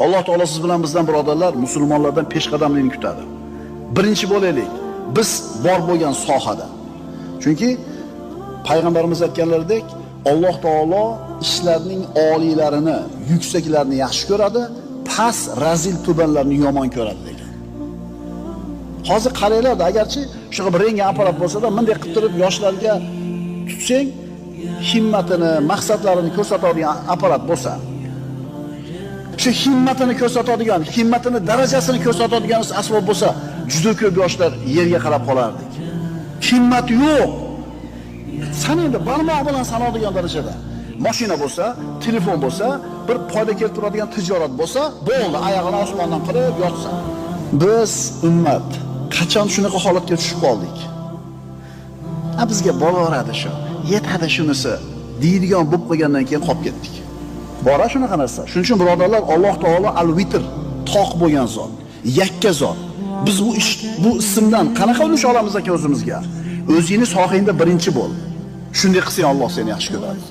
Alloh taolo siz bilan bizdan birodarlar musulmonlardan peshqadamlikni kutadi. Birinchi bo'laylik biz bor bo'lgan sohada. Chunki payg'ambarimiz aytganlaridek, Alloh taolo ishlarning oliylarini, yuksaklarini yaxshi ko'radi, past razil tubanlarni yomon ko'radi degan. Hozir qaranglar, agarchi shunaqa bir yangi apparat bo'lsa-da, bunday qilib turib yoshlarga tutsang, himmatini, maqsadlarini ko'rsatadigan apparat bo'lsa, shu himmatini ko'rsatadigan, himmatini darajasini ko'rsatadigan asbob bo'lsa, juda ko'p yoshlar yerga qarab qolardik. Himmat yo'q. San endi barmoq bilan sanadigan darajada mashina bo'lsa, telefon bo'lsa, bir foyda keltiradigan tijorat bo'lsa, bo'ldi, oyog'ini osmondan qilib yotsa. Biz ummat qachon shunaqa holatga tushib qoldik? Bizga bo'laveradi shu, yetadi shunisi deydigan bo'lib qolgandan keyin qolib ketdik. Bora shunaqa narsa. Shuning uchun birodarlar, Alloh taolo al-vitr, toq bo'lgan zot, yakka zot. Biz bu ismdan qanaqa ulush olamiz aka o'zimizga? O'zingni sohangda birinchi bo'l. Shunday qilsang Alloh seni yaxshi ko'radi.